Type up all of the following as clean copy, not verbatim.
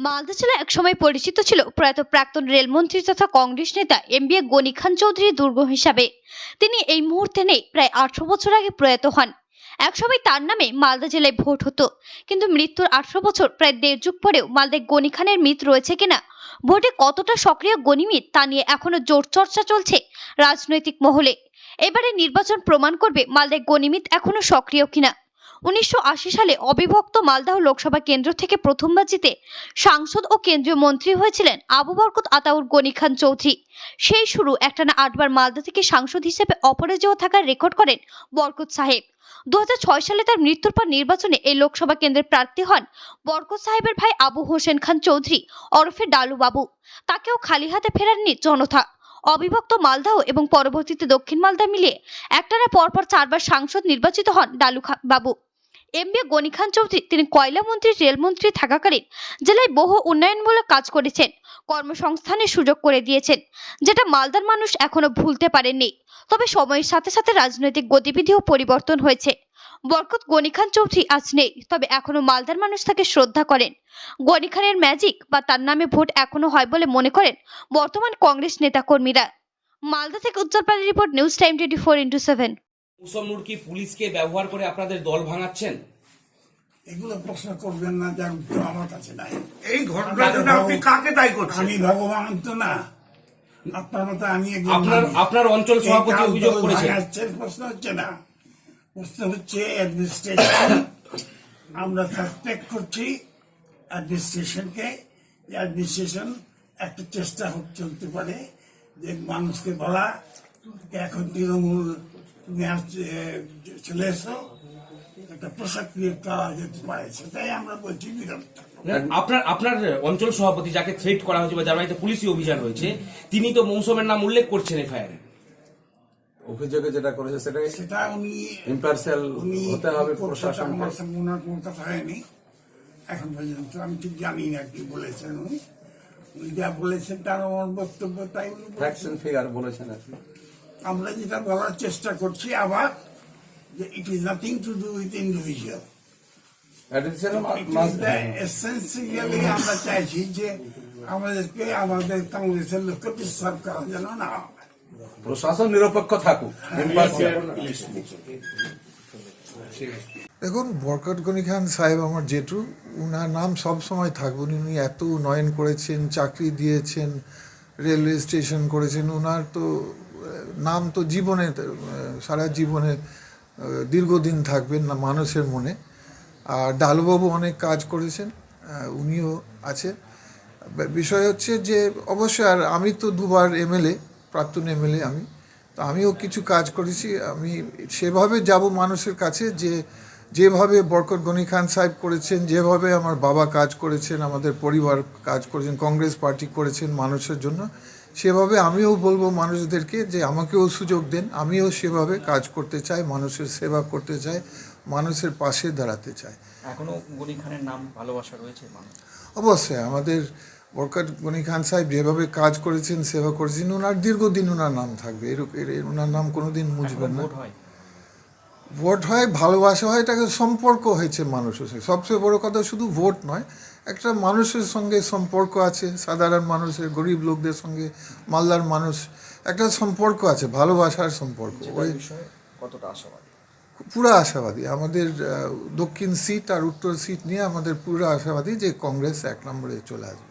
মালদা জেলা একসময় পরিচিত ছিল প্রয়াত প্রাক্তন রেলমন্ত্রী তথা কংগ্রেস নেতা এমবিএ গনি খান চৌধুরী দুর্গ হিসাবে। তিনি এই মুহূর্তে নেই, প্রায় 18 বছর আগে প্রয়াত হন। একসময় তার নামে মালদা জেলায় ভোট হতো, কিন্তু মৃত্যুর 18 বছর প্রায় দেড় যুগ পরেও মালদায় গনি খানের মিত রয়েছে কিনা, ভোটে কতটা সক্রিয় গনিমিত তা নিয়ে এখনো জোর চর্চা চলছে রাজনৈতিক মহলে। এবারে নির্বাচন প্রমাণ করবে মালদায় গনিমিত এখনো সক্রিয় কিনা। 1980 সালে অবিভক্ত মালদহ লোকসভা কেন্দ্র থেকে প্রথমবার জিতে সাংসদ ও কেন্দ্রীয় মন্ত্রী হয়েছিলেন আবু বরকত আতাউর গনি খান চৌধুরী। সেই শুরু একটানা 8 বার মালদা থেকে সাংসদ হিসেবে অপরাজেয় থাকার রেকর্ড করেন বরকত সাহেব। 2006 সালে তার মৃত্যুর পর নির্বাচনে এই লোকসভা কেন্দ্রের প্রার্থী হন বরকত সাহেবের ভাই আবু হোসেন খান চৌধুরী ওরফে ডালু বাবু। তাকেও খালি হাতে ফেরাননি জনতা। অবিভক্ত মালদহ এবং পরবর্তীতে দক্ষিণ মালদা মিলিয়ে একটানা পরপর 4 বার সাংসদ নির্বাচিত হন ডালু বাবু। এমবিএ গনি খান চৌধুরী তিনি কয়লা মন্ত্রী, রেলমন্ত্রী থাকাকালীন জেলায় বহু উন্নয়নমূলক কাজ করেছেন, কর্মসংস্থানের সুযোগ করে দিয়েছেন, যেটা মালদার মানুষ এখনো ভুলতে পারেননি। তবে সময়ের সাথে সাথে রাজনৈতিক গতিবিধিও পরিবর্তন হয়েছে। বরকত গনি খান চৌধুরী আজ নেই, তবে এখনো মালদার মানুষ তাকে শ্রদ্ধা করেন। গনি খানের ম্যাজিক বা তার নামে ভোট এখনো হয় বলে মনে করেন বর্তমান কংগ্রেস নেতাকর্মীরা। মালদা থেকে উজ্জ্বল পালের রিপোর্ট, নিউজ টাইম 24x7। মুসলমুর কি পুলিশকে ব্যবহার করে আপনাদের দল ভাঙাচ্ছেন? এগুলো প্রশ্ন করবেন না, যার উত্তর আমার কাছে নাই। এই ঘটনার জন্য আপনি কাকে দায়ী করছেন? আমি ভগবান তো না, আপনার মতো আমি একজন আপনার মানুষ। আপনার অঞ্চল সভাপতি এই অভিযোগ কাজ করেছেন। ভাঙাচ্ছেন, প্রশ্ন হচ্ছে না। প্রশ্ন হচ্ছে অ্যাডমিনিস্ট্রেশন। আমরা সাসপেক্ট করছি অ্যাডমিনিস্ট্রেশনকে। অ্যাডমিনিস্ট্রেশন একটা চেষ্টা চলতে পারে যে মানুষকে বলা এখন তৃণমূল চলে এসো, একটা পোশাক ক্রিয়েট করা যেতে পারে, সেটাই আমরা বলছি বিরোধ। আপনার আপনার অঞ্চল সভাপতি যাকে থ্রেট করা হয়েছে বা যার বাড়িতে পুলিশি অভিযান হয়েছে, তিনি তো মৌসুমের নাম উল্লেখ করছেন এফআইআর। অভিযোগে যেটা করেছে সেটা উনি ইম্পার্সিয়াল হতে হবে প্রশাসন। আমার সঙ্গে ওনার কোনো কথা হয়নি এখন পর্যন্ত, আমি ঠিক জানি না কি বলেছেন উনি। উনি যা বলেছেন তার আমার বক্তব্য, তাই উনি ফ্যাক্টস এন্ড ফিগার বলেছেন আর কি। আমরা যেটা বলার চেষ্টা করছি আবার, যে it is nothing to do with individual. Essentially আমরা চাইছি যে আমাদেরকে আমাদের কংগ্রেসের লোককে ডিস্টার্ব করা যেন না হয়। প্রশাসন নিরপেক্ষ থাকুক, ইম্পার্সিয়াল। দেখুন, বরকত গনি খান সাহেব আমার জেঠু, উনার নাম সব সময় থাকবে। উনি এত উন্নয়ন করেছেন, চাকরি দিয়েছেন, রেলওয়ে স্টেশন করেছেন। উনার তো নাম তো জীবনে, সারা জীবনে দীর্ঘদিন থাকবেন না মানুষের মনে। আর ডালুবাবু অনেক কাজ করেছেন, উনিও আছে। বিষয় হচ্ছে যে অবশ্যই, আর আমি তো দুবার এমএলএ, প্রাক্তন এমএলএ আমি, তো আমিও কিছু কাজ করেছি। আমি সেভাবে যাব মানুষের কাছে যে যেভাবে বরকত গনি খান সাহেব করেছেন, যেভাবে আমার বাবা কাজ করেছেন, আমাদের পরিবার কাজ করেছেন, কংগ্রেস পার্টি করেছেন মানুষের জন্য, সেভাবে আমিও বলবো মানুষদেরকে যে আমাকেও সুযোগ দেন। আমিও সেভাবে কাজ করতে চাই, মানুষের সেবা করতে চাই, মানুষের পাশে দাঁড়াতে চাই। এখনো গনি খানের নাম ভালোবাসা রয়েছে মানুষ? অবশ্যই আমাদের বরকত গনি খান সাহেব যেভাবে কাজ করেছেন, সেবা করেছেন, ওনার দীর্ঘদিন ওনার নাম থাকবে। ওনার নাম কোনোদিন মুছবেন না। ভোট হয়, ভালোবাসা হয়, এটাকে সম্পর্ক হয়েছে মানুষের সঙ্গে। সবচেয়ে বড় কথা শুধু ভোট নয়, একটা মানুষের সঙ্গে সম্পর্ক আছে, সাধারণ মানুষের, গরিব লোকদের সঙ্গে মালদার মানুষ একটা সম্পর্ক আছে, ভালোবাসার সম্পর্ক। ওই কতটা আশাবাদী? পুরো আশাবাদী। আমাদের দক্ষিণ সিট আর উত্তর সিট নিয়ে আমাদের পুরো আশাবাদী যে কংগ্রেস 1 নম্বরে চলে আসবে।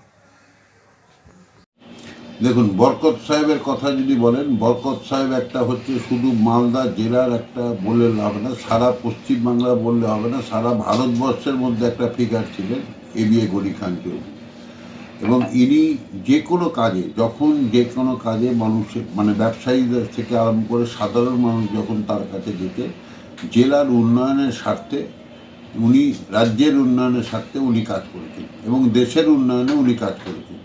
দেখুন, বরকত সাহেবের কথা যদি বলেন, বরকত সাহেব একটা হচ্ছে শুধু মালদা জেলার একটা বললে হবে না, সারা পশ্চিমবাংলা বললে হবে না, সারা ভারতবর্ষের মধ্যে একটা ফিগার ছিলেন এমবিএ গনি খান চৌধুরী। এবং ইনি যে কোনো কাজে, যখন যে কোনো কাজে মানুষের মানে ব্যবসায়ীদের থেকে আরম্ভ করে সাধারণ মানুষ যখন তার কাছে যেতে, জেলার উন্নয়নের স্বার্থে উনি, রাজ্যের উন্নয়নের স্বার্থে উনি কাজ করেছেন এবং দেশের উন্নয়নে উনি কাজ করেছেন।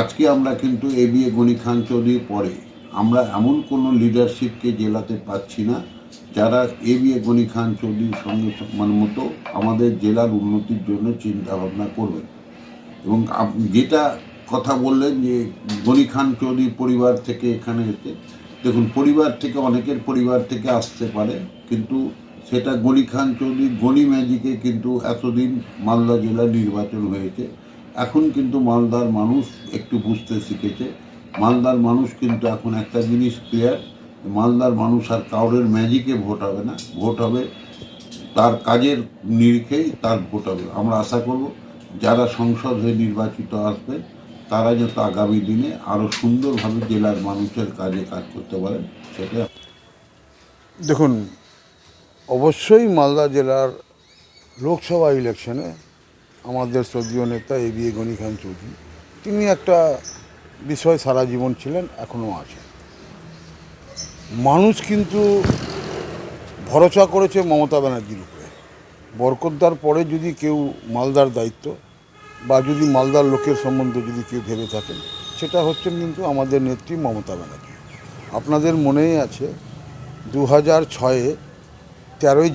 আজকে আমরা কিন্তু এমবিএ গনি খান চৌধুরীর পরে আমরা এমন কোনো লিডারশিপকে জেলাতে পাচ্ছি না যারা এমবিএ গনি খান চৌধুরীর সঙ্গে মতো আমাদের জেলার উন্নতির জন্য চিন্তা ভাবনা করবেন। এবং যেটা কথা বললেন যে গনি খান চৌধুরীর পরিবার থেকে এখানে এসে, দেখুন, পরিবার থেকে অনেকের পরিবার থেকে আসতে পারে, কিন্তু সেটা গনি খান চৌধুরীর গনি ম্যাজিকে কিন্তু এতদিন মালদা জেলার নির্বাচন হয়েছে। এখন কিন্তু মালদার মানুষ একটু বুঝতে শিখেছে। মালদার মানুষ কিন্তু এখন একটা জিনিস ক্লিয়ার, মালদার মানুষ আর কাউরের ম্যাজিকে ভোট হবে না, ভোট হবে তার কাজের নিরিখেই তার ভোট হবে। আমরা আশা করব যারা সংসদ হয়ে নির্বাচিত আসবে তারা যাতে আগামী দিনে আরও সুন্দরভাবে জেলার মানুষের কাজে কাজ করতে পারেন সেটা। দেখুন, অবশ্যই মালদা জেলার লোকসভা ইলেকশনে আমাদের শ্রদ্ধেয় নেতা এবিএ গনি খান চৌধুরী তিনি একটা বিষয় সারা জীবন ছিলেন, এখনও আছেন। মানুষ কিন্তু ভরসা করেছে মমতা ব্যানার্জির উপরে। বরকতদার পরে যদি কেউ মালদার দায়িত্ব বা যদি মালদার লোকের সম্বন্ধে যদি কেউ ভেবে থাকেন, সেটা হচ্ছেন কিন্তু আমাদের নেত্রী মমতা ব্যানার্জি। আপনাদের মনেই আছে 2006-এ 16ই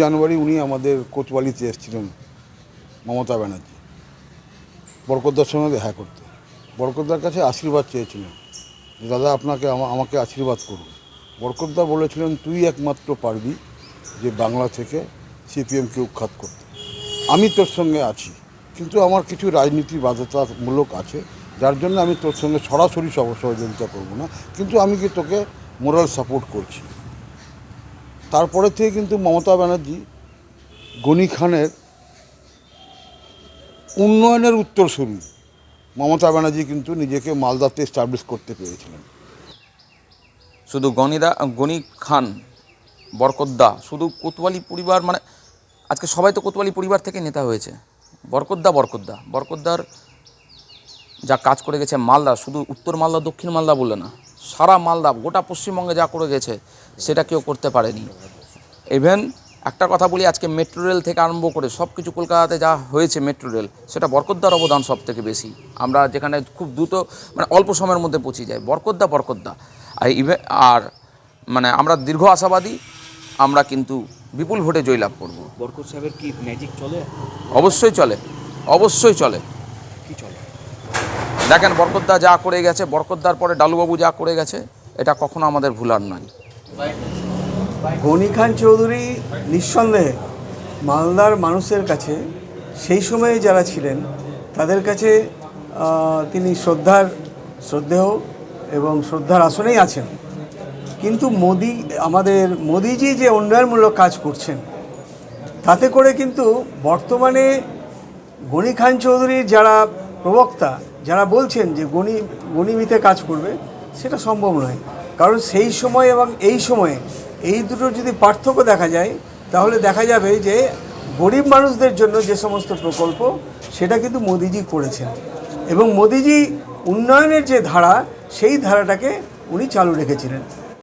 জানুয়ারি উনি আমাদের কোতোয়ালিতে এসেছিলেন মমতা ব্যানার্জি বরকতদার সঙ্গে দেখা করতে। বরকতদার কাছে আশীর্বাদ চেয়েছিলেন যে দাদা আপনাকে আমাকে আশীর্বাদ করুন। বরকতদা বলেছিলেন তুই একমাত্র পারবি যে বাংলা থেকে সিপিএমকে উৎখাত করতে। আমি তোর সঙ্গে আছি, কিন্তু আমার কিছু রাজনীতি বাধ্যতামূলক আছে, যার জন্য আমি তোর সঙ্গে সরাসরি সহযোগিতা করব না, কিন্তু আমি কি তোকে মোরাল সাপোর্ট করছি। তারপরে থেকে কিন্তু মমতা ব্যানার্জি গনি খানের উন্নয়নের উত্তরসূরি মমতা ব্যানার্জি কিন্তু নিজেকে মালদাতে এস্টাবলিশ করতে পেরেছিলেন। শুধু গনি খান, বরকতদা, শুধু কোতোয়ালি পরিবার, মানে আজকে সবাই তো কোতোয়ালি পরিবার থেকে নেতা হয়েছে। বরকতদার যা কাজ করে গেছে মালদা, শুধু উত্তর মালদা দক্ষিণ মালদা বলে না, সারা মালদা গোটা পশ্চিমবঙ্গে যা করে গেছে সেটা কেউ করতে পারেনি। ইভেন একটা কথা বলি, আজকে মেট্রো রেল থেকে আরম্ভ করে সব কিছু কলকাতাতে যা হয়েছে মেট্রো রেল, সেটা বরকতদার অবদান সব থেকে বেশি। আমরা যেখানে খুব দ্রুত মানে অল্প সময়ের মধ্যে পৌঁছে যাই, বরকতদা আর মানে আমরা দীর্ঘ আশাবাদী, আমরা কিন্তু বিপুল ভোটে জয়লাভ করব। বরকত সাহেবের কি ম্যাজিক চলে? অবশ্যই চলে। কি চলে? দেখেন বরকতদা যা করে গেছে, বরকতদার পরে ডালুবাবু যা করে গেছে, এটা কখনো আমাদের ভুলার নয়। গনি খান চৌধুরী নিঃসন্দেহে মালদার মানুষের কাছে সেই সময়ে যারা ছিলেন তাদের কাছে তিনি শ্রদ্ধেয় এবং শ্রদ্ধার আসনেই আছেন। কিন্তু মোদিজি যে উন্নয়নমূলক কাজ করছেন, তাতে করে কিন্তু বর্তমানে গনি খান চৌধুরীর যারা প্রবক্তা, যারা বলছেন যে গনিমিতে কাজ করবে, সেটা সম্ভব নয়। কারণ সেই সময় এবং এই সময়ে এই দুটোর যদি পার্থক্য দেখা যায়, তাহলে দেখা যাবে যে গরিব মানুষদের জন্য যে সমস্ত প্রকল্প, সেটা কিন্তু মোদিজি করেছেন এবং মোদিজি উন্নয়নের যে ধারা, সেই ধারাটাকে উনি চালু রেখেছিলেন।